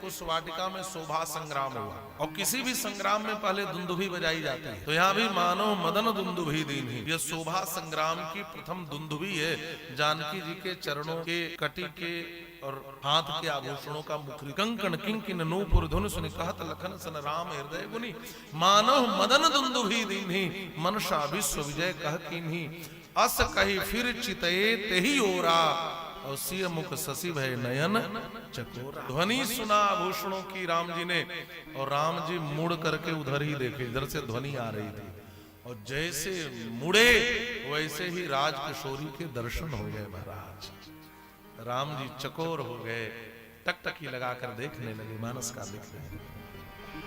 उस वाटिका में शोभा संग्राम हुआ और किसी भी संग्राम में पहले दुंदुभी बजाई जाती है, तो यहाँ भी मानो मदन दुंदुभी दीन्ही, ये शोभा संग्राम की प्रथम दुंदुभी है। जानकी जी के चरणों के कटी के और हाथ के आभूषणों का मुखरी कंकण किंकिन नूपुर धुन सुनि कहत लखन सन राम हृदय गुनी, मानो मदन दुंदुभी दीन्ही मनसा विश्व विजय कह कीन्ही, अस कही फिर चितये तेहि ओरा और सिय मुख शशि भय नयन चकोरा। ध्वनि सुना आभूषणों की राम जी ने और राम जी मुड़ करके उधर ही देखे, इधर से ध्वनि आ रही थी और जैसे मुड़े वैसे ही राजकिशोरी के दर्शन हो गए महाराज। राम जी चकोर हो गए, टकटकी लगाकर देखने लगे, मानस का देखने लगे।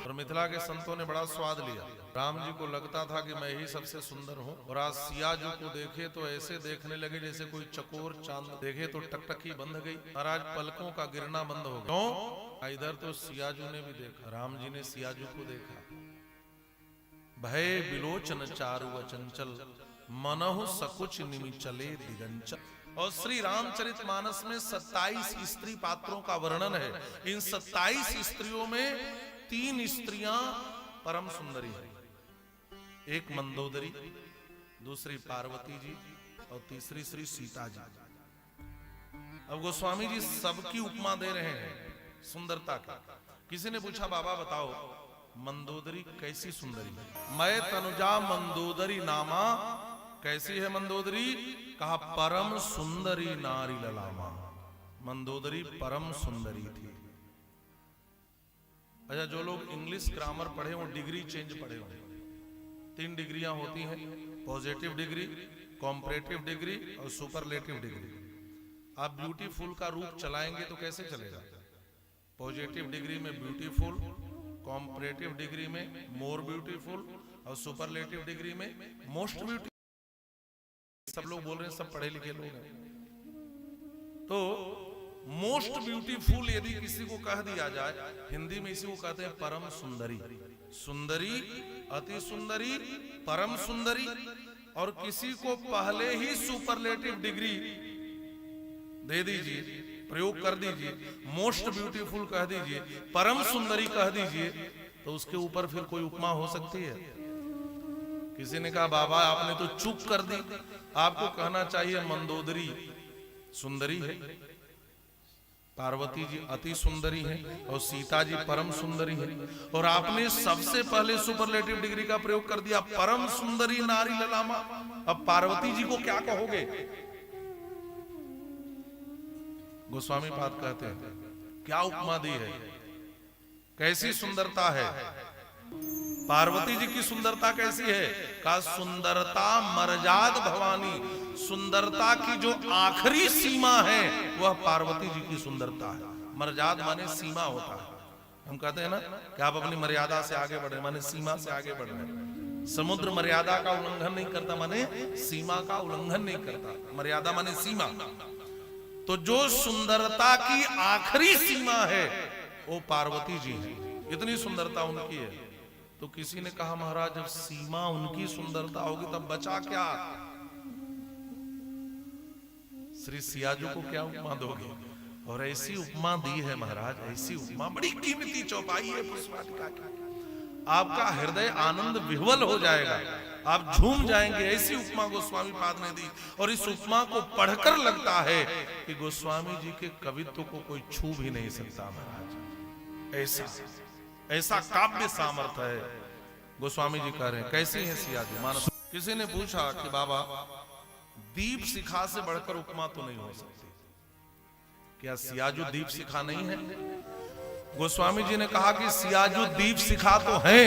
और मिथिला के संतों ने बड़ा स्वाद लिया। राम जी को लगता था कि मैं ही सबसे सुंदर हूँ और आज सिया जी को देखे तो ऐसे देखने लगे जैसे कोई चकोर चांद देखे तो टकटकी बंध गई। महाराज पलकों का गिरना बंद हो गया। क्यों? इधर तो सियाजू ने भी देखा, राम जी ने सियाजू को देखा। भय बिलोचन चारु अचंचल मनहु सकुच निमि चले दिगंचल। और श्री रामचरित मानस में 27 स्त्री पात्रों का वर्णन है। इन 27 स्त्रियों में 3 स्त्रियां परम सुंदरी है, एक मंदोदरी, दूसरी पार्वती जी और तीसरी श्री सीता जी। अब गोस्वामी जी सबकी उपमा दे रहे हैं सुंदरता का। किसी ने पूछा बाबा बताओ मंदोदरी कैसी सुंदरी है? मैं तनुजा मंदोदरी नामा, कैसी है मंदोदरी? कहा परम सुंदरी नारी ललामा। मंदोदरी परम सुंदरी थी। अच्छा, जो लोग इंग्लिश ग्रामर पढ़े वो डिग्री चेंज पढ़े होंगे। 3 डिग्रियां होती हैं, पॉजिटिव डिग्री, कॉम्परेटिव डिग्री और सुपरलेटिव डिग्री। आप ब्यूटीफुल का रूप चलाएंगे तो कैसे चलेगा? पॉजिटिव डिग्री में ब्यूटीफुल, कॉम्परेटिव डिग्री में मोर ब्यूटीफुल और सुपरलेटिव डिग्री में मोस्ट ब्यूटीफुल। सब लोग बोल रहे हैं, सब पढ़े लिखे लोग हैं। तो मोस्ट ब्यूटीफुल यदि किसी को कह दिया जाए, हिंदी में इसी को कहते हैं परम सुंदरी। सुंदरी, अति सुंदरी, परम सुंदरी। और किसी को पहले ही सुपरलेटिव डिग्री दे दीजिए, प्रयोग कर दीजिए, मोस्ट ब्यूटीफुल कह दीजिए, परम सुंदरी कह दीजिए, तो उसके ऊपर फिर कोई उपमा हो सकती है? किसी ने कहा बाबा आपने तो चूक कर दी, आपको कहना चाहिए मंदोदरी सुंदरी है, पार्वती जी अति सुंदरी है और सीता जी परम सुंदरी है। और आपने सबसे पहले सुपरलेटिव डिग्री का प्रयोग कर दिया, परम सुंदरी नारी ललामा। अब पार्वती जी को क्या कहोगे? गोस्वामी पाद कहते हैं क्या उपमा दी है, कैसी सुंदरता है। पार्वती जी की सुंदरता कैसी है? का सुंदरता मर्याद भवानी, सुंदरता की जो आखिरी सीमा है वह पार्वती जी की सुंदरता है। मर्याद माने सीमा होता है। हम कहते हैं ना कि आप अपनी मर्यादा से आगे बढ़े, माने सीमा से आगे बढ़ रहे। समुद्र मर्यादा का उल्लंघन नहीं करता, माने सीमा का उल्लंघन नहीं करता। मर्यादा माने सीमा। तो जो सुंदरता की आखिरी सीमा है वो पार्वती जी है, इतनी सुंदरता उनकी है। तो किसी ने कहा महाराज जब सीमा उनकी सुंदरता होगी तब बचा क्या? श्री सियाजू को क्या उपमा दोगे? और ऐसी उपमा दी है महाराज, ऐसी उपमा बड़ी कीमती चौपाई है पुष्पवाटिका की। आपका हृदय आनंद विह्वल हो जाएगा, आप झूम जाएंगे। ऐसी उपमा गोस्वामी पाद ने दी और इस उपमा को पढ़कर लगता है कि गोस्वामी जी के कवित्व को कोई छू भी नहीं सकता महाराज। ऐसा काव्य सामर्थ्य है। गोस्वामी जी कह रहे हैं कैसी है सिया जी मानस। किसी ने पूछा कि बाबा दीप शिखा से बढ़कर उपमा तो नहीं हो सकती, क्या सियाजू दीप शिखा नहीं है? गोस्वामी जी ने कहा कि सियाजू दीप शिखा तो है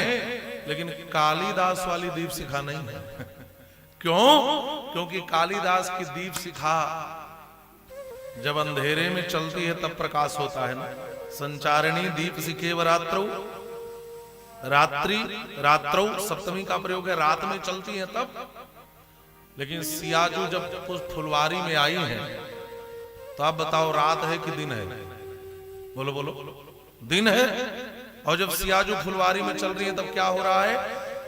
लेकिन कालिदास वाली दीप शिखा नहीं है। क्यों? क्योंकि कालिदास की दीप शिखा जब अंधेरे में चलती है तब प्रकाश होता है ना। संचारिणी दीप शिखेव रात्रौ, रात्रि रात्रौ सप्तमी का प्रयोग है, रात में चलती है तब। लेकिन सियाजू जब फुलवारी में आई है तो आप बताओ रात है कि दिन है? बोलो बोलो, दिन है। और जब सियाजू फुलवारी में चल रही है तब क्या हो रहा है?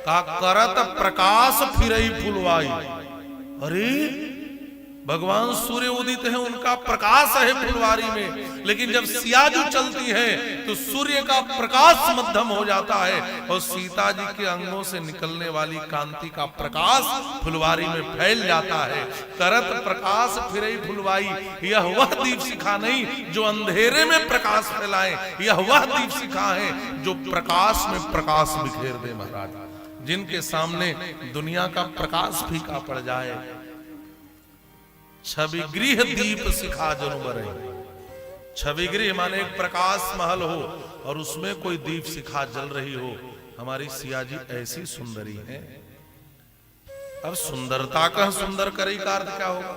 कहा करत प्रकाश फिरई फुलवाई। अरे भगवान सूर्य उदित है, उनका प्रकाश है फुलवारी में, लेकिन जब सियाजू चलती है तो सूर्य का प्रकाश मध्यम हो जाता है और सीता जी के अंगों से निकलने वाली कांति का प्रकाश फुलवारी में फैल जाता है। करत प्रकाश फिरे फुलवाई, यह वह दीप शिखा नहीं जो अंधेरे में प्रकाश फैलाए, यह वह दीप शिखा है जो प्रकाश में प्रकाश बिखेर दे। महाराज, जिनके सामने दुनिया का प्रकाश फीका पड़ जाए, छवि गृह दीप शिखा जनु बरई। छवि गृह माने एक प्रकाश महल हो और उसमें कोई दीप शिखा जल रही हो। हमारी सिया जी ऐसी सुंदरी है। अब सुंदरता का सुंदर करे का अर्थ क्या होगा?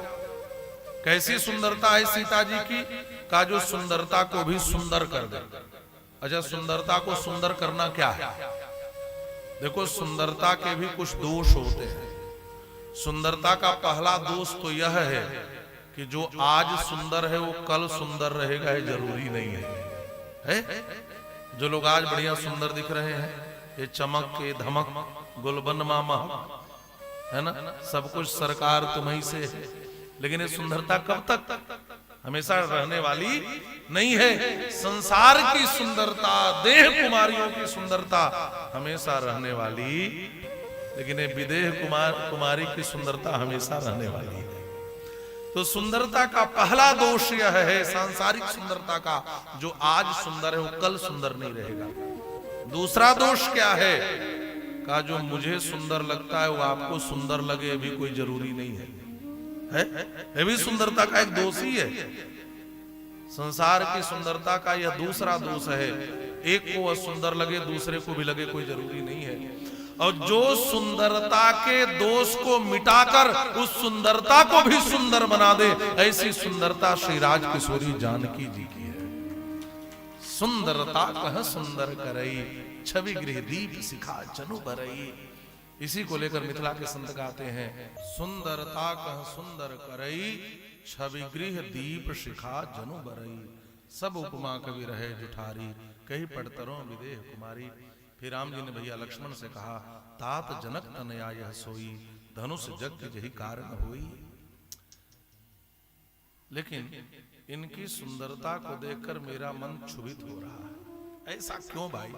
कैसी सुंदरता है सीता जी की का जो सुंदरता को भी सुंदर कर दे। अच्छा, सुंदरता को सुंदर करना क्या है? देखो, सुंदरता के भी कुछ दोष होते हैं। सुंदरता का पहला दोष तो यह है कि जो आज सुंदर है वो कल सुंदर रहेगा, ये जरूरी नहीं है? जो लोग आज बढ़िया सुंदर दिख रहे हैं, ये चमक के धमक गुलबन मामा है ना, सब कुछ सरकार तुम्हीं से है, लेकिन ये सुंदरता कब तक? हमेशा रहने वाली नहीं है। संसार की सुंदरता, देह कुमारियों की सुंदरता हमेशा रहने वाली, लेकिन ये विदेह कुमारी की सुंदरता हमेशा रहने वाली है। तो सुंदरता का पहला दोष यह है, सांसारिक सुंदरता का, जो आज सुंदर है वो कल सुंदर नहीं रहेगा। दूसरा दोष क्या है का जो मुझे सुंदर लगता है वो आपको सुंदर लगे, भी कोई जरूरी नहीं है। ये भी सुंदरता का एक दोष ही है। संसार की सुंदरता का यह दूसरा दोष है। एक को सुंदर लगे, दूसरे को भी लगे, कोई जरूरी नहीं है। और जो सुंदरता के दोष को मिटाकर उस सुंदरता को भी सुंदर बना दे, ऐसी सुंदरता श्री राज किशोरी जानकी जी की है। सुंदरता कह सुंदर करई, छवि गृह दीप शिखा जनु बरई। इसी को लेकर मिथिला के संत गाते हैं, सुंदरता कह सुंदर करई, छवि गृह दीप शिखा जनु बरई। सब उपमा कवि रहे जुठारी, कही पड़तरों विदेह कुमारी। फिर राम जी ने भैया लक्ष्मण से कहा, तात जनक तनया यह सोई, धनुष जग जही कारण होई। लेकिन इनकी सुंदरता को देखकर मेरा मन क्षुभित हो रहा है। ऐसा क्यों भाई?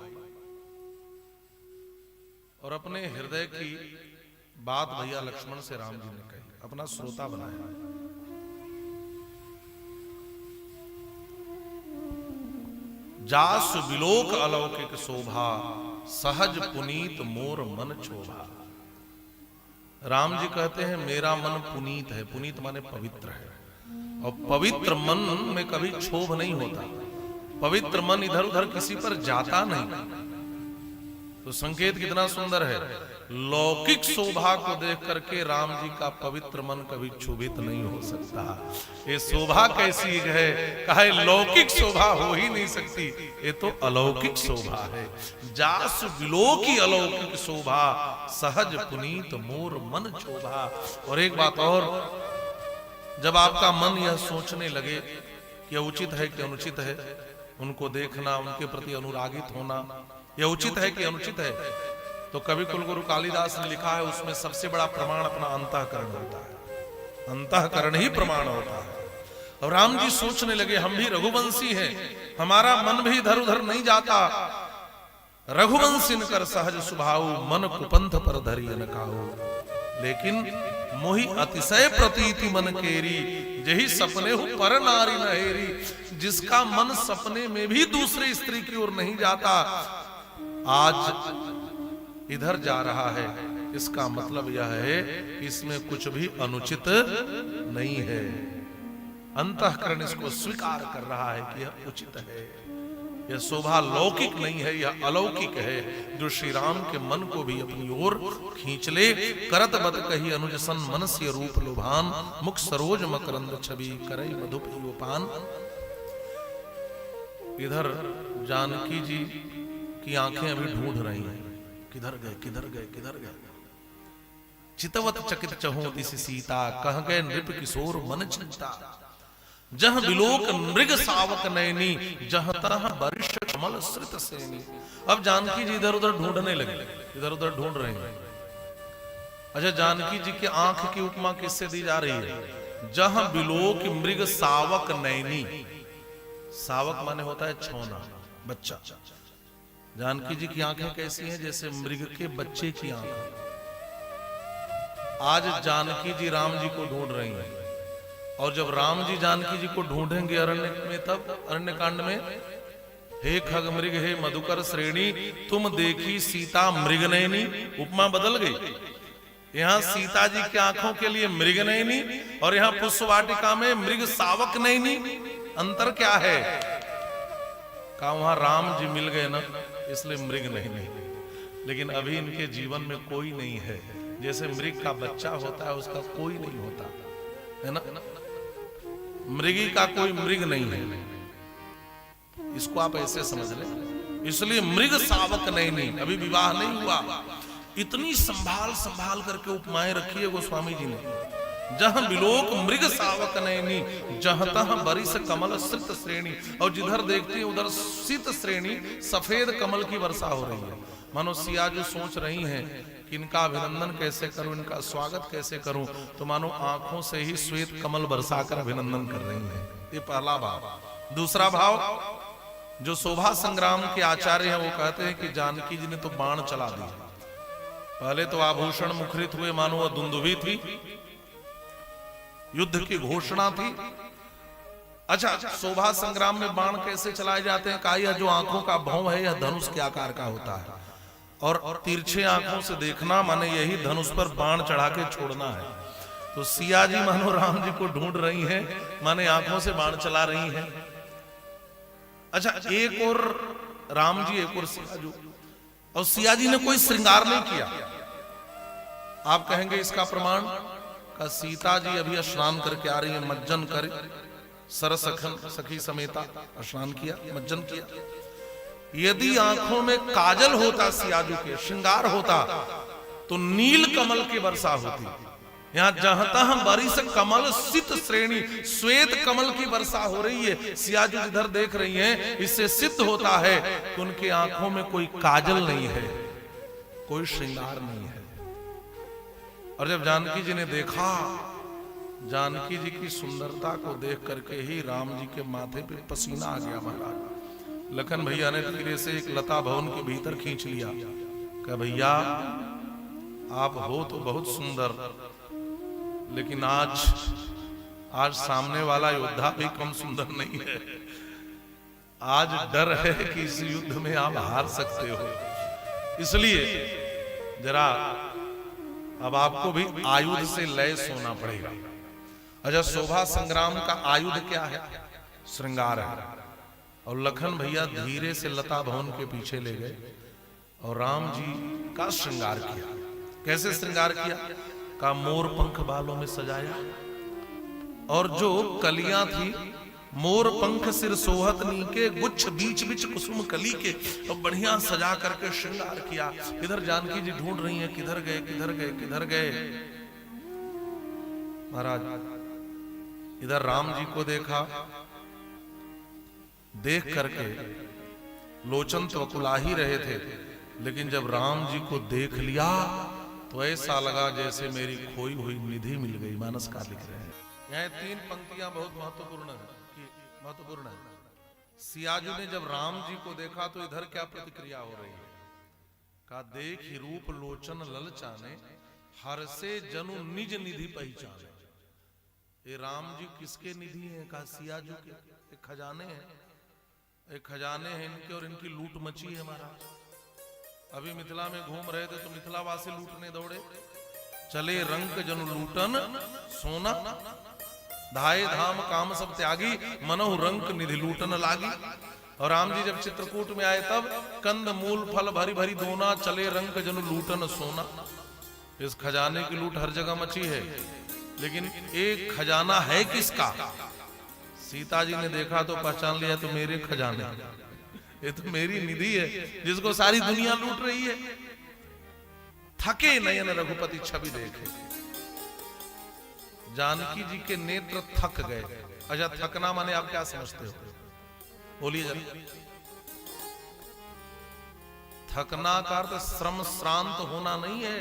और अपने हृदय की बात भैया लक्ष्मण से राम जी ने कही, अपना श्रोता बनाया। जास विलोक अलौकिक शोभा, सहज पुनीत मोर मन क्षोभा। राम जी कहते हैं मेरा मन पुनीत है। पुनीत माने पवित्र है, और पवित्र मन में कभी क्षोभ नहीं होता। पवित्र मन इधर उधर किसी पर जाता नहीं। तो संकेत कितना सुंदर है। लौकिक शोभा को देख करके राम जी का पवित्र मन कभी क्षोभित नहीं हो सकता। ये शोभा कैसी है? कहे लौकिक शोभा हो ही नहीं सकती, ये तो अलौकिक शोभा है। जास विलोकी अलौकिक शोभा, सहज पुनीत मोर मन क्षोभा। और एक बात और, जब आपका मन यह सोचने लगे कि उचित है कि अनुचित है, उनको देखना, उनके प्रति अनुरागित होना, यह उचित है कि अनुचित है, तो कवि कुलगुरु कालिदास ने लिखा है उसमें सबसे बड़ा प्रमाण अपना अंतःकरण होता है। अंतःकरण ही प्रमाण होता है। और राम जी सोचने लगे, हम भी रघुवंशी हैं, हमारा मन भी इधर उधर नहीं जाता। रघुवंशी कर सहज स्वभाव, मन कुपंथ पर धरी न काहू। लेकिन मोहि अतिशय प्रतीति मन केरी, यही सपने हो पर नारी नहेरी। जिसका मन सपने में भी दूसरी स्त्री की ओर नहीं जाता, आज इधर जा रहा है, इसका मतलब यह है कि इसमें कुछ भी अनुचित नहीं है। अंतःकरण इसको स्वीकार कर रहा है कि यह उचित है। यह शोभा लौकिक नहीं है, यह अलौकिक है, जो श्री राम के मन को भी अपनी ओर खींच ले। करत बत कही अनुज सन, मनस्य रूप लोभान, मुख सरोज मकरंद छवि, करई मधुप पान। इधर जानकी जी की आंखें अभी ढूंढ रही हैं, किधर गए किधर गए किधर गए। चितवत चकित चहु दिस सीता, कह गए नृप किशोर मन चिंता। जह विलोक मृग सावक नैनी, जह तरह बरिश कमल श्रित सेनी। अब जानकी जी इधर उधर ढूंढने लगे, इधर उधर ढूंढ रहे हैं। अच्छा, जानकी जी की आंख की उपमा किससे दी जा रही है? जहां बिलोक मृग सावक नैनी। सावक माने होता है छौना, बच्चा। जानकी जी की आंखें कैसी हैं? जैसे मृग के बच्चे की आंखें। आज जानकी जी राम जी को ढूंढ रही हैं, और जब राम जी जानकी जी को ढूंढेंगे अरण्य में, तब अरण्य कांड में, हे खग मृग हे मधुकर श्रेणी, तुम देखी सीता मृग नैनी। उपमा बदल गई। यहां सीता जी की आंखों के लिए मृग नैनी, और यहां पुष्पवाटिका में मृग सावक नैनी। अंतर क्या है? कहा वहां राम जी मिल गए ना, इसलिए मृग नैनी। लेकिन अभी इनके जीवन में कोई नहीं है। जैसे मृग का बच्चा होता है, उसका कोई नहीं होता है ना। मृगी का कोई मृग नहीं है, इसको आप ऐसे समझ लें। इसलिए मृग सावक नैनी, अभी विवाह नहीं हुआ। इतनी संभाल संभाल करके उपमाएं रखी है गोस्वामी जी ने। जहां बिलोक मृग सावक नैनी, जहां तहां बरिस कमल सित श्रेणी। और जिधर देखती है उधर सित श्रेणी, सफेद कमल की वर्षा हो रही है। मानो सिया जो सोच रही हैं कि इनका अभिनंदन कैसे करूं, इनका स्वागत कैसे करूं, तो मानो आंखों से ही श्वेत कमल बरसाकर अभिनंदन कर रही हैं। ये पहला भाव। दूसरा भाव, जो शोभा संग्राम के आचार्य हैं, वो कहते हैं कि जानकी जी ने तो बाण चला दिया। पहले तो आभूषण मुखरित हुए, मानो वह दुंदुभी थी, युद्ध की घोषणा थी। अच्छा, शोभा संग्राम में बाण कैसे चलाए जाते हैं? कहा यह जो आंखों का भौं है, यह धनुष के आकार का होता है, और तिरछे आंखों से देखना माने यही धनुष पर बाण चढ़ा के छोड़ना है। तो सिया जी मानो राम जी को ढूंढ रही हैं, माने आंखों से बाण चला रही हैं। अच्छा, एक और राम जी, एक और सिया जी। और सिया जी ने कोई श्रृंगार नहीं किया। आप कहेंगे इसका प्रमाण? का सीता जी अभी स्नान करके आ रही है, मज्जन कर सरसखन सखी समेता स्नान किया, मज्जन किया। यदि आंखों में काजल होता, सियाजू के श्रृंगार होता, तो नील कमल की वर्षा होती। यहां जहां तहां बरिस कमल सित श्रेणी, श्वेत कमल की वर्षा हो रही है। सियाजू जिधर देख रही हैं, इससे सिद्ध होता है कि उनकी आंखों में कोई काजल नहीं है, कोई श्रृंगार नहीं है। और जब जानकी जी ने देखा, जानकी जी की सुंदरता को देख करके ही राम जी के माथे पे पसीना आ गया महाराज। लखन भैया ने धीरे से एक लता भवन के भीतर खींच लिया। कहा भैया आप हो तो बहुत सुंदर, लेकिन आज सामने वाला योद्धा भी कम सुंदर नहीं है। आज डर है कि इस युद्ध में आप हार सकते हो, इसलिए जरा अब आपको भी आयुध से लैस होना पड़ेगा। अच्छा, शोभा संग्राम का आयुध क्या है? श्रृंगार है। और लखन भैया धीरे से लता भवन के पीछे ले गए और राम जी का श्रृंगार किया। कैसे श्रृंगार किया? का मोर पंख बालों में सजाया, और जो कलियां थी, मोर पंख सिर सोहत नीके, गुच्छ बीच बीच कुसुम कली के, और बढ़िया सजा करके श्रृंगार किया। इधर जानकी जी ढूंढ रही हैं, किधर गए किधर गए किधर गए। महाराज इधर राम जी को देखा, देख करके लोचन तो अकुला ही रहे थे, लेकिन जब राम जी को देख लिया तो ऐसा लगा जैसे मेरी खोई हुई निधि मिल गई। मानस का लिख रहे हैं। यहाँ 3 पंक्तियां बहुत महत्वपूर्ण है। सियाजू ने जब राम जी को देखा तो इधर क्या प्रतिक्रिया हो रही है? का देख ही रूप लोचन ललचाने, हर से जनु निज निधि पहचाने। ये राम जी किसके निधि हैं? का सियाजू के। एक खजाने हैं, एक खजाने हैं इनके, और इनकी लूट मची है महाराज। अभी मिथिला में घूम रहे थे तो मिथिलावासी लूटने दौड़े। चले रंक जनु लूटन सोना, धाये धाम काम सब त्यागी, मनोह रंक निधि लूटन लागी। और राम जी जब चित्रकूट में आए तब कंद मूल फल भरी भरी दोना, चले रंक जनु लूटन सोना। इस खजाने की लूट हर जगह मची है, लेकिन एक खजाना है किसका? सीता जी ने देखा तो पहचान लिया, तो मेरे खजाने, ये तो मेरी निधि है जिसको सारी दुनिया लूट रही है। थके नयन रघुपति छवि देखे, जानकी जी के नेत्र थक गए। अच्छा, थकना माने आप क्या समझते हो? बोलिए जरा। थकना का अर्थ श्रम श्रांत होना नहीं है।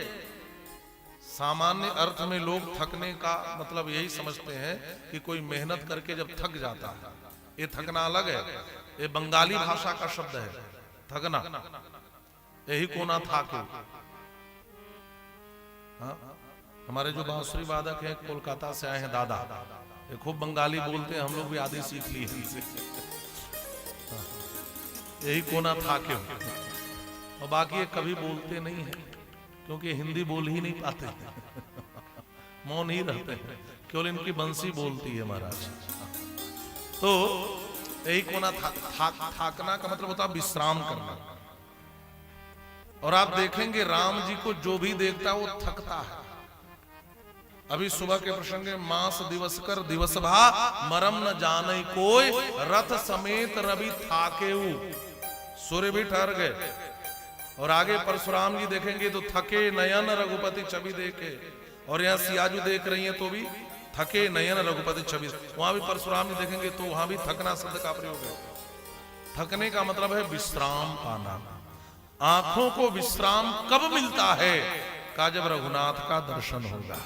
सामान्य अर्थ में लोग थकने का मतलब यही समझते हैं कि कोई मेहनत करके जब थक जाता है। ये थकना अलग है, ये बंगाली भाषा का शब्द है थकना। यही कोना था के हमारे जो बांसुरी वादक हैं कोलकाता से आए हैं दादा, ये खूब बंगाली बोलते हैं, हम लोग भी आधी सीख ली है। यही कोना था के, और बाकी ये कभी बोलते नहीं है क्योंकि हिंदी बोल ही नहीं पाते, मौन ही रहते हैं, केवल इनकी बंसी बोलती है महाराज। तो यही कोना थाकना का मतलब होता है विश्राम करना। और आप देखेंगे राम जी को जो भी देखता है वो थकता है। अभी सुबह के प्रसंग में मास दिवस कर दिवस भा मरम न जाने कोई रथ समेत रवि थाकेऊ, सूर्य भी ठहर गए। और आगे परशुराम जी देखेंगे तो थके नयन रघुपति छवि देखे, और यहाँ सियाजू देख रही है तो भी थके नयन रघुपति छवि। वहां भी परशुराम जी देखेंगे तो वहां भी थकना शब्द का प्रयोग है। थकने का मतलब है विश्राम पाना। आंखों को विश्राम कब मिलता है? का जब रघुनाथ का दर्शन होगा।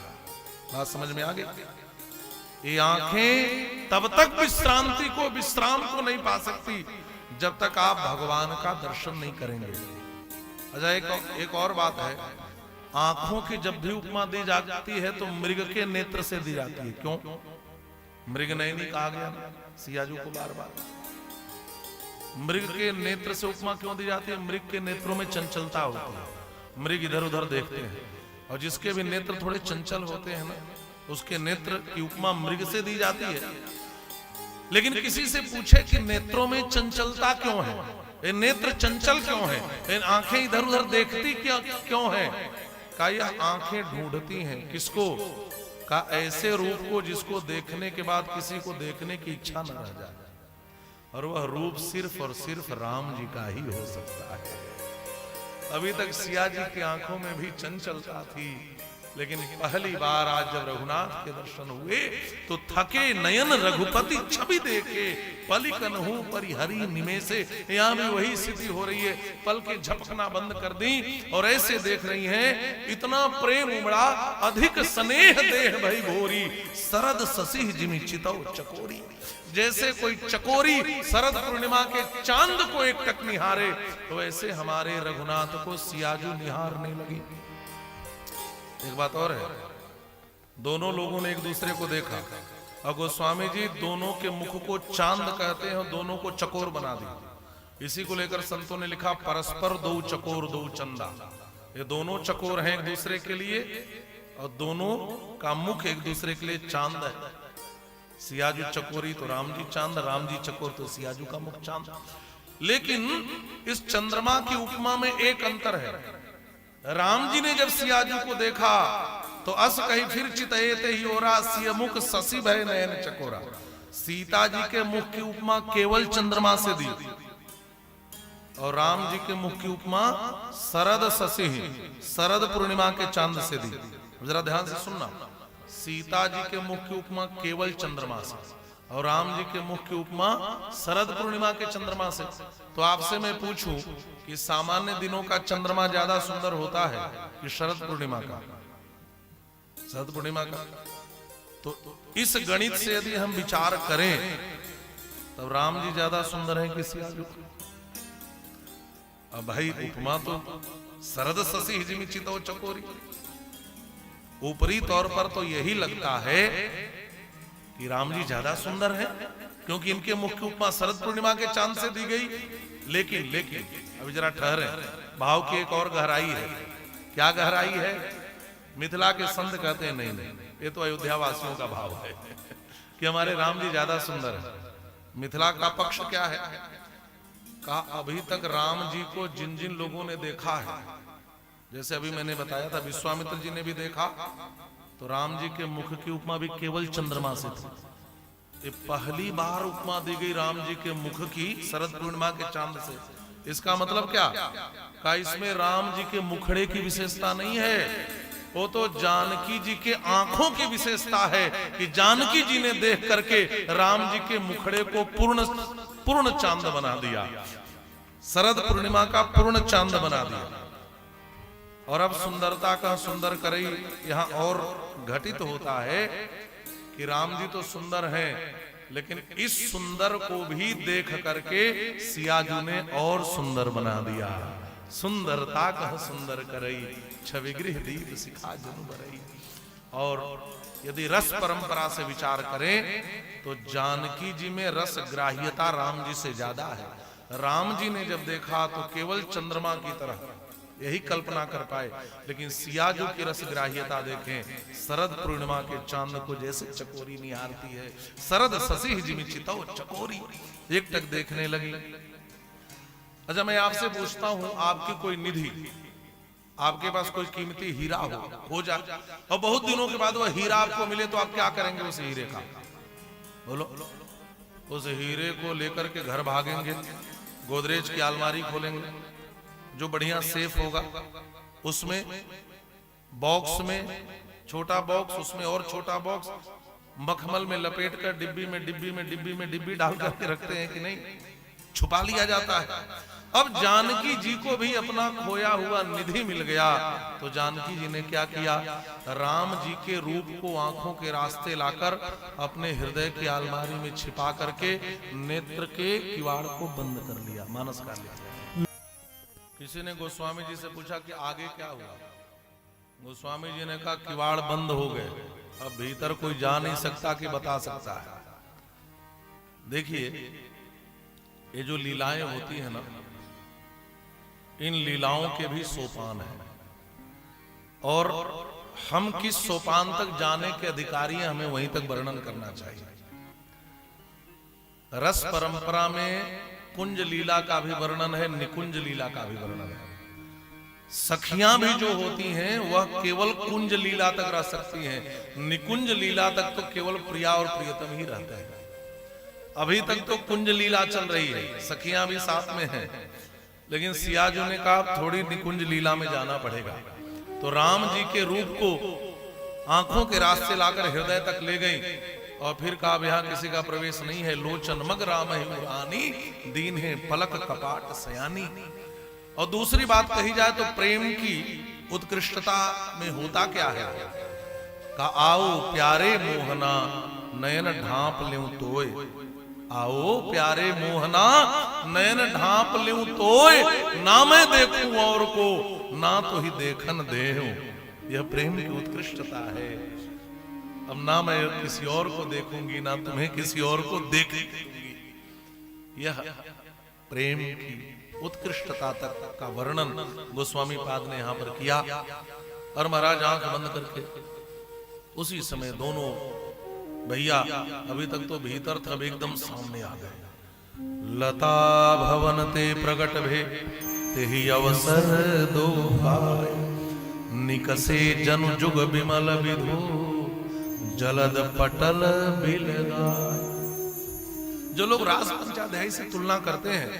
बात समझ में आ गई? ये आंखें तब तक विश्राम को नहीं पा सकती जब तक आप भगवान का दर्शन नहीं करेंगे। अच्छा, एक और बात है, आंखों की जब भी उपमा दी जाती है तो मृग के नेत्र से दी जाती है। क्यों? मृग नयनी कहा गया सियाजू को बार बार। मृग के नेत्र से उपमा क्यों दी जाती है? मृग के नेत्रों में चंचलता होती है, मृग इधर उधर देखते हैं, और जिसके भी नेत्र थोड़े चंचल होते हैं ना, उसके नेत्र की उपमा मृग से दी जाती है। लेकिन किसी से पूछे कि नेत्रों में चंचलता क्यों है, ये नेत्र चंचल क्यों है, इन आंखें इधर उधर देखती क्यों है? का यह आंखें ढूंढती हैं किसको? का ऐसे रूप को जिसको देखने के बाद किसी को देखने की इच्छा न रह जाए, और वह रूप सिर्फ और सिर्फ राम जी का ही हो सकता है। अभी तक सिया जी की आंखों में भी चंचलता थी, लेकिन पहली बार आज जब रघुनाथ के दर्शन हुए तो थके नयन रघुपति छवि देखे पलिकन हूं परिहरी निमेषे। यहां भी वही स्थिति हो रही है, पल के झपकना बंद कर दी और ऐसे देख रही हैं। इतना प्रेम उमड़ा अधिक स्नेह देह भई भोरी, शरद शशि जिमि चितौ चकोरी। जैसे कोई चकोरी शरद पूर्णिमा के चांद को एक टक निहारे, तो ऐसे हमारे रघुनाथ को सियाजू निहारने लगी। एक बात और है, दोनों लोगों ने एक दूसरे को देखा, और गोस्वामी जी दोनों के मुख को चांद कहते हैं और दोनों को चकोर बना दी। इसी को लेकर संतों ने लिखा परस्पर दो चकोर दो चंदा। ये दोनों चकोर हैं एक दूसरे के लिए, और दोनों का मुख एक दूसरे के लिए चांद है। सियाजू चकोरी तो राम जी चांद, राम जी चकोर तो सियाजू का मुख चांद। लेकिन इस चंद्रमा की उपमा में एक अंतर है। राम जी ने जब सियाजू को देखा तो अस कही फिर चितएते ही ओरा, सिय मुख शशि भय नयन चकोरा। सीता जी के मुख की उपमा केवल चंद्रमा से दी, और राम जी के मुख की उपमा शरद शशि शरद पूर्णिमा के चांद से दी। जरा ध्यान से सुनना, सीता जी के मुख की उपमा केवल चंद्रमा से, और राम जी के मुख की उपमा शरद पूर्णिमा के चंद्रमा से। तो आपसे मैं पूछूं कि सामान्य दिनों का चंद्रमा ज्यादा सुंदर होता है कि शरद पूर्णिमा का? शरद पूर्णिमा का। तो इस गणित से यदि हम विचार करें तब राम जी ज्यादा सुंदर हैं कि सियाजू? अब भाई उपमा तो शरद शशि जिमि चितौ चकोरी। ऊपरी तौर पर तो यही लगता है कि राम जी ज्यादा सुंदर हैं, क्योंकि इनके मुख की उपमा शरद पूर्णिमा के चांद से दी गई। लेकिन अभी जरा ठहरे, भाव की एक और गहराई है। क्या गहराई है? मिथिला के संत कहते हैं नहीं, ये तो अयोध्या वासियों का भाव है कि हमारे राम जी ज्यादा सुंदर है। मिथिला का पक्ष क्या है? कहा अभी तक राम जी को जिन जिन लोगों ने देखा है, जैसे अभी मैंने बताया था विश्वामित्र जी ने भी देखा, तो राम जी के मुख की उपमा भी केवल चंद्रमा से थी। ये पहली बार उपमा दी गई राम जी के मुख की शरद पूर्णिमा के चांद से। इसका मतलब क्या? का इसमें राम जी के मुखड़े की विशेषता नहीं है, वो तो जानकी जी के आंखों की विशेषता है कि जानकी जी ने देख करके राम जी के मुखड़े को पूर्ण चांद बना दिया, शरद पूर्णिमा का पूर्ण चांद बना दिया। और अब सुंदरता का सुंदर करई यहाँ और घटित होता है कि राम जी तो सुंदर हैं, लेकिन इस सुंदर को भी देख करके सियाजू ने और सुंदर बना दिया। सुंदरता कह सुंदर करई, छवि गृह दीप सिखा जन बरई। और यदि रस परंपरा से विचार करें तो जानकी जी में रस ग्राह्यता राम जी से ज्यादा है। राम जी ने जब देखा तो केवल चंद्रमा की तरह यही कल्पना कर पाए, लेकिन सियाजू की रस ग्राह्यता देखें, शरद पूर्णिमा के चांद को जैसे चकोरी निहारती है, शरद शशि जिमि चितौ चकोरी, एक टक देखने लगी। अच्छा, मैं आपसे पूछता हूं, आपकी कोई निधि, आपके पास कोई कीमती हीरा हो जाए और बहुत दिनों के बाद वह हीरा आपको मिले तो आप क्या करेंगे उस हीरे का? बोलो। उस हीरे को लेकर के घर भागेंगे, गोदरेज की अलमारी खोलेंगे, जो बढ़िया सेफ होगा उसमें, बॉक्स में छोटा बॉक्स, उसमें और छोटा बॉक्स, मखमल में लपेट कर डिब्बी डाल करके रखते हैं कि नहीं, छुपा लिया जाता है। अब जानकी जी को भी अपना खोया हुआ निधि मिल गया, तो जानकी जी ने क्या किया? राम जी के रूप को आंखों के रास्ते लाकर अपने हृदय की अलमारी में छिपा करके नेत्र के किवाड़ को बंद कर लिया, मानस कर लिया। किसी ने गोस्वामी जी से पूछा कि आगे क्या हुआ? गोस्वामी जी ने कहा किवाड़ बंद हो गए, अब भीतर कोई जा नहीं सकता कि बता सकता है। देखिए, ये जो लीलाएं होती है ना, इन लीलाओं के भी सोपान है, और हम किस सोपान तक जाने के अधिकारी हैं, हमें वहीं तक वर्णन करना चाहिए। रस परंपरा में कुंज लीला का भी वर्णन है, निकुंज लीला का भी वर्णन है। सखियां भी जो होती हैं वह केवल कुंज लीला तक रह सकती हैं, निकुंज लीला तक तो केवल प्रिया और प्रियतम ही रहता है। अभी तक तो कुंज लीला चल रही है, सखियां भी साथ में हैं, लेकिन सियाजू ने कहा थोड़ी निकुंज लीला में जाना पड़ेगा। तो राम जी के रूप को आंखों के रास्ते लाकर हृदय तक ले गई, और फिर कहा यहाँ किसी का प्रवेश नहीं है, लोचन मग राम रानी, दीन है पलक कपाट सयानी। और दूसरी बात कही जाए तो प्रेम की उत्कृष्टता में होता क्या है? का आओ प्यारे मोहना नयन ढांप ल्यूं तोय, आओ प्यारे मोहना नयन ढांप ल्यूं तोय, ना मैं देखूं और को ना तो ही देखन देहूं। यह प्रेम की उत्कृष्टता है। अब ना मैं किसी और को देखूंगी, ना तुम्हें किसी और को देखूंगी। यह प्रेम की उत्कृष्टता तक का वर्णन गोस्वामी पाद ने यहां पर किया। और महाराज आंख बंद करके उसी समय दोनों भैया, अभी तक तो भीतर था, अब एकदम सामने आ गए। लता भवन ते प्रगट भे तेहि अवसर दो भाई, निकसे जनु जुग बिमल विधु जलद पटल बिलगाय। जो लोग रास पंचाध्यायी से तुलना करते हैं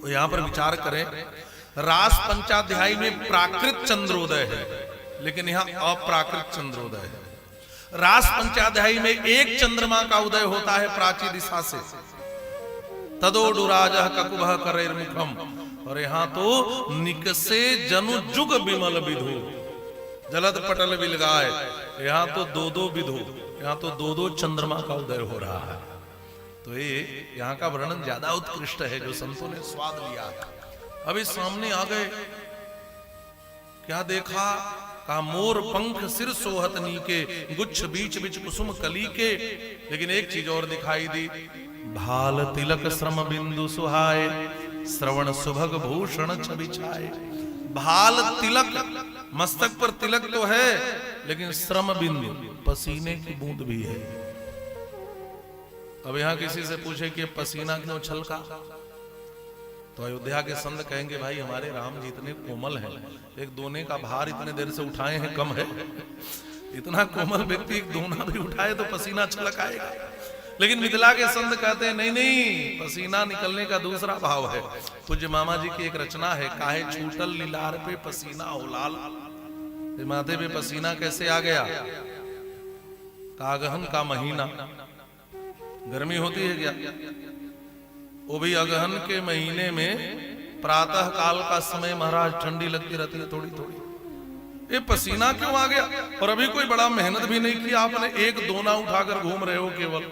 तो यहां पर विचार करें, रास पंचाध्यायी में प्राकृत चंद्रोदय है, लेकिन यहां अप्राकृत चंद्रोदय है। रास पंचाध्यायी में एक चंद्रमा का उदय होता है प्राची दिशा से, तदोडुराज ककुभः करैर मुखम, और यहां तो निकसे जनु जुग बिमल विधु जलद पटल बिलगाय, यहां तो दो विधु, यहां तो दो चंद्रमा का उदय हो रहा है। तो ये यहां का वर्णन ज्यादा उत्कृष्ट है, जो संतों ने स्वाद लिया। अभी सामने आ गए, क्या देखा? का मोर पंख सिर सोहत नीके, गुच्छ बीच बीच कुसुम कली के। लेकिन एक चीज और दिखाई दी, भाल तिलक श्रम बिंदु सुहाए, श्रवण सुभग भूषण छवि छाए। भाल तिलक, मस्तक पर तिलक तो है, लेकिन श्रम बिंदु पसीने की बूंद भी है। अब यहां किसी से पूछे कि पसीना क्यों छलका, तो अयोध्या के संत कहेंगे भाई हमारे राम जी इतने कोमल हैं, एक दोने का भार इतने देर से उठाए हैं कम है। इतना कोमल व्यक्ति एक दोना भी उठाए तो पसीना छलक आएगा। लेकिन मिथिला के संत कहते हैं नहीं नहीं, पसीना निकलने का दूसरा भाव है। पूज्य मामा जी की एक रचना है, काहे छूटल लीलार पे पसीना हो लाल। माथे पे पसीना कैसे आ गया? कागहन का महीना, गर्मी होती है क्या? वो भी अगहन के महीने में प्रातः काल का समय महाराज, ठंडी लगती रहती है थोड़ी थोड़ी, ये पसीना क्यों आ गया? और अभी कोई बड़ा मेहनत भी नहीं किया आपने, एक दोना उठाकर घूम रहे हो केवल।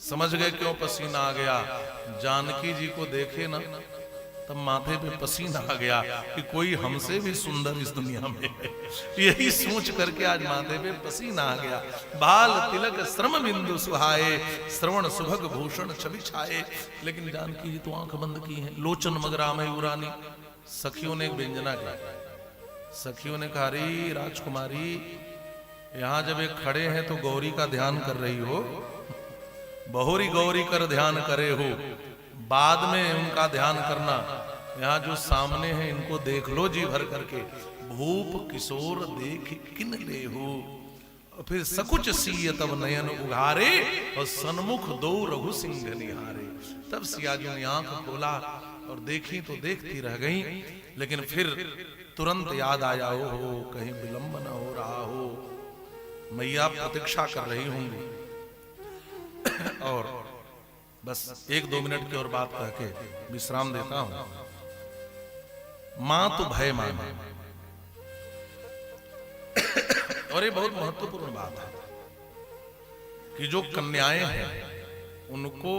समझ गए क्यों पसीना आ गया? जानकी जी को देखे ना तब माथे पे पसीना आ गया कि कोई हमसे भी सुंदर इस दुनिया में है। यही सोच करके आज माथे पे पसीना आ गया। बाल तिलक श्रम बिंदु सुहाए, श्रवण सुभग भूषण छवि छाए। लेकिन जानकी जी तो आंख बंद की हैं। लोचन मगरा में उरानी। सखियों ने एक व्यंजना की। सखियों ने कहा, अरे राजकुमारी, यहां जब एक खड़े हैं तो गौरी का ध्यान कर रही हो, बहुरी गौरी कर ध्यान करे हो, बाद में उनका ध्यान करना। यहाँ जो सामने हैं इनको देख लो जी भर करके। भूप किशोर देख किन ले हो, और फिर सकुच सीय तब नयन उघारे, और सन्मुख दो रघु सिंह निहारे। तब सिया जी ने आंख खोला और देखी तो देखती रह गई। लेकिन फिर तुरंत याद आया, हो कहीं विलंब न हो रहा हो, मैया प्रतीक्षा कर रही होंगी। और बस 1-2 मिनट की और बात कह के विश्राम देता हूं। मां तो भय माने, और ये बहुत महत्वपूर्ण बात है कि जो कन्याएं हैं उनको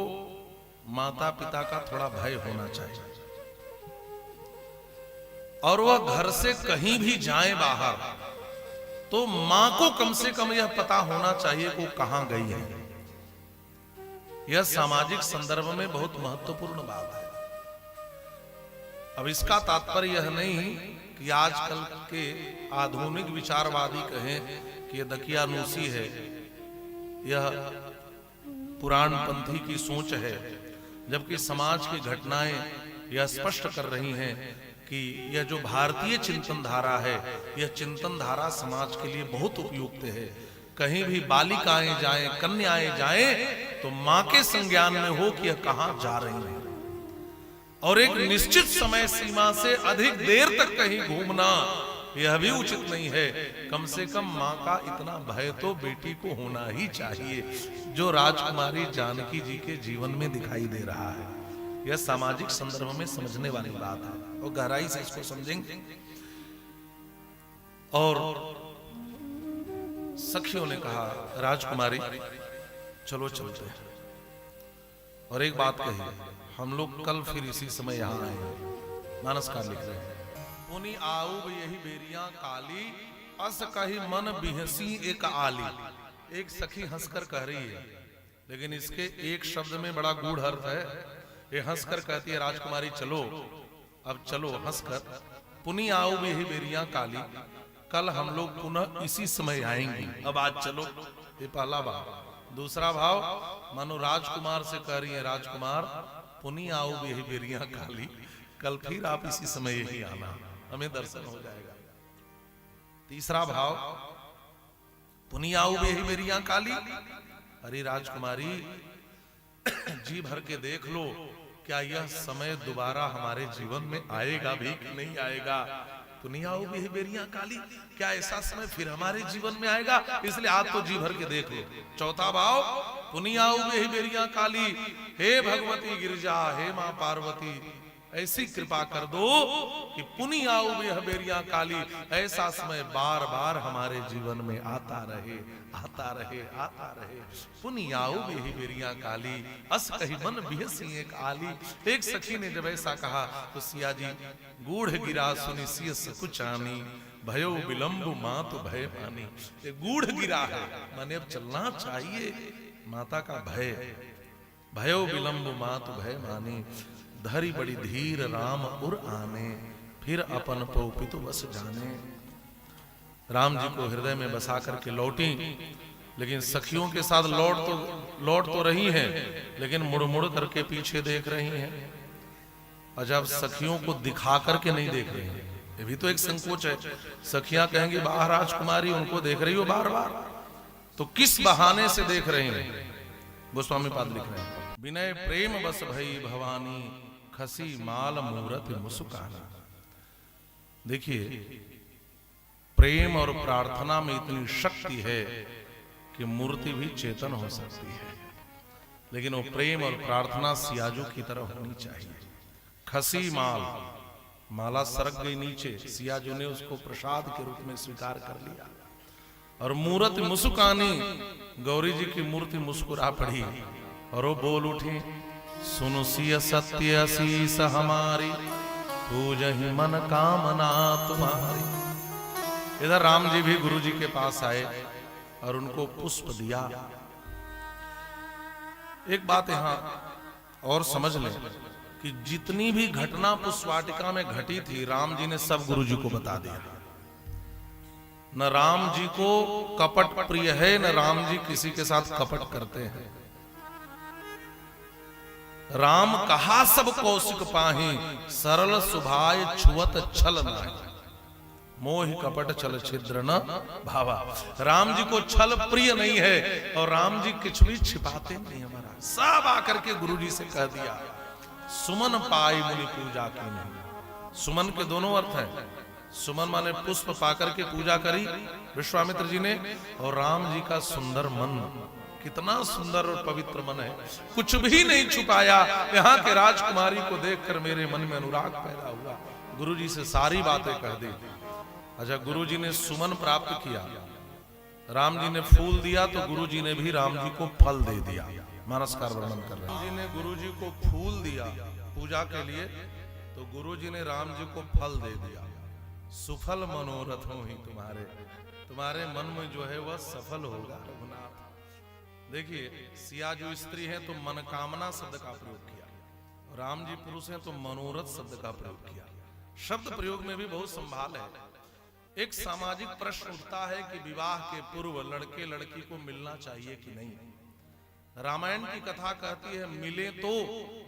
माता पिता का थोड़ा भय होना चाहिए। और वह घर से कहीं भी जाए बाहर तो मां को कम से कम यह पता होना चाहिए कि वो कहां गई है। यह सामाजिक संदर्भ में बहुत महत्वपूर्ण बात है। अब इसका तात्पर्य यह नहीं कि आजकल के आधुनिक विचारवादी कहें कि यह दकियानूसी है, यह पुराणपंथी की सोच है, जबकि समाज की घटनाएं यह स्पष्ट कर रही हैं कि यह जो भारतीय चिंतन धारा है, यह चिंतन धारा समाज के लिए बहुत उपयुक्त है। कहीं भी बालिकाएं जाएं, कन्याएं जाएं तो मां के संज्ञान में हो कि यह कहां जा रही है। और एक निश्चित समय सीमा से अधिक देर तक कहीं घूमना यह भी उचित नहीं है। कम से कम मां का इतना भय तो बेटी को होना ही चाहिए, जो राजकुमारी जानकी जी के जीवन में दिखाई दे रहा है। यह सामाजिक संदर्भ में समझने वाली बात है और गहराई से इसको समझेंगे। और सखियों ने कहा, राजकुमारी चलो चलते हैं। और एक बात कही, हम लोग कल फिर इसी समय यहां आए। मानसकार लिख रहे हैं, पुनि आऊब यही बेरियां काली, अस कही मन बिहसी एक आली। एक सखी हंसकर कह रही है, लेकिन इसके एक शब्द में बड़ा गूढ़ अर्थ है। ये हंसकर कहती है, राजकुमारी चलो, अब चलो हंसकर। पुनि आऊब यही बेरियां काली, कल हम लोग पुनः इसी समय आएंगे, अब आज चलो। ये पहला भाव। दूसरा भाव, मानो राजकुमार से कह रही है, राजकुमार पुनि आऊब यही बेरियां काली, कल फिर आप इसी समय यही आना, हमें दर्शन हो जाएगा। तीसरा भाव, पुनि आऊब यही बेरियां काली, अरे राजकुमारी जी भर के देख लो, क्या यह समय दोबारा हमारे जीवन में आएगा भी कि नहीं आएगा। पुनि आऊब यही बेरियां काली, क्या ऐसा समय फिर हमारे जीवन में आएगा, इसलिए आज तो जी भर के देख लो। चौथा भाव, पुनि आऊब यही बेरियां काली, हे भगवती गिरिजा, हे मां पार्वती, ऐसी कृपा कर दो कि पुनि आऊब यह बेरियां काली, ऐसा समय बार बार हमारे जीवन में आता रहे, आता रहे, आता रहे। पुनि आऊब यही बेरियां काली, अस कही मन बिहसी एक आली। एक सखी ने जब ऐसा कहा तो सिया जी गूढ़ गिरा सुनि सिय सकुचानी, भयो विलंब मां तो भय मानी। ये गूढ़ गिरा है, माने अब चलना चाहिए, माता का भय। भयो विलंब मां तो भय मानी, धरी बड़ी धीर राम उर आने, फिर अपन पौपितु बस जाने। राम जी को हृदय में बसा करके लौटी, लेकिन सखियों के साथ लौट तो रही हैं, लेकिन मुड़ मुड़ करके पीछे देख रही हैं। और जब सखियों को दिखा करके नहीं देख रही हैं, ये भी तो एक संकोच है। सखियां कहेंगी, बाहर राजकुमारी उनको देख रही हो बार बार, तो किस बहाने से देख रहे हैं। गोस्वामी पाद लिख रहे हैं, विनय प्रेम बस भई भवानी, खसी माल मूरत मुस्काना। देखिए, प्रेम और प्रार्थना में इतनी शक्ति है कि मूर्ति भी चेतन हो सकती है, लेकिन वो प्रेम और प्रार्थना सियाजू की तरह होनी चाहिए। खसी माला सरक गई नीचे। सियाजू ने उसको प्रसाद के रूप में स्वीकार कर लिया और मूर्ति मुस्कानी, गौरी जी की मूर्ति मुस्कुरा पड़ी और वो बोल उठी, सुनो सिय सत्य असीस हमारी, पूजहि मन कामना तुम्हारी। इधर राम जी भी गुरु जी के पास आए और उनको पुष्प दिया। एक बात यहां और समझ लें कि जितनी भी घटना पुष्पवाटिका में घटी थी, राम जी ने सब गुरु जी को बता दिया। न राम जी को कपट प्रिय है, न राम जी किसी के साथ कपट करते हैं। राम कहा सब कौशिक पाही, सरल सुभाय छुअत छल नाही, मोहि कपट छल छिद्र न भावा। राम जी को छल प्रिय नहीं है और राम जी कुछ भी छिपाते नहीं हमारा। सब आकर के गुरु जी से कह दिया, सुमन पाई मुनि पूजा की नहीं। सुमन के दोनों अर्थ है। सुमन माने पुष्प पाकर के पूजा करी विश्वामित्र जी ने, और राम जी का सुंदर मन, कितना सुंदर और पवित्र मन है, कुछ भी नहीं छुपाया। यहाँ के राजकुमारी को देखकर मेरे मन में अनुराग पैदा हुआ, गुरु जी से सारी बातें कह दी। अच्छा, गुरु जी ने सुमन प्राप्त किया, राम जी ने फूल दिया, तो गुरु जी ने भी राम जी को फल दे दिया। मानसकार वर्णन कर रहे हैं, जी ने गुरु जी को फूल दिया पूजा के लिए, तो गुरु जी ने राम जी को फल दे दिया। सुफल मनोरथ हो ही तुम्हारे, तुम्हारे मन में जो है वह सफल होगा रघुनाथ। देखिए, सिया जो स्त्री है तो मनकामना शब्द का प्रयोग किया, राम जी पुरुष हैं तो मनोरथ शब्द का प्रयोग किया। शब्द प्रयोग में भी बहुत संभाल है। एक सामाजिक प्रश्न उठता है कि विवाह के पूर्व लड़के लड़की को मिलना चाहिए कि नहीं। रामायण की कथा कहती है मिले तो,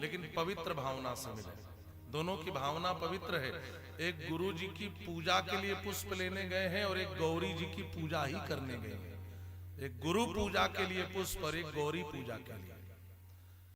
लेकिन पवित्र भावना से मिले। दोनों की भावना पवित्र है। एक गुरु जी की पूजा के लिए पुष्प लेने गए हैं और एक गौरी जी की पूजा ही करने गए हैं। एक गुरु पूजा के लिए पुष्प और एक गौरी पूजा के लिए।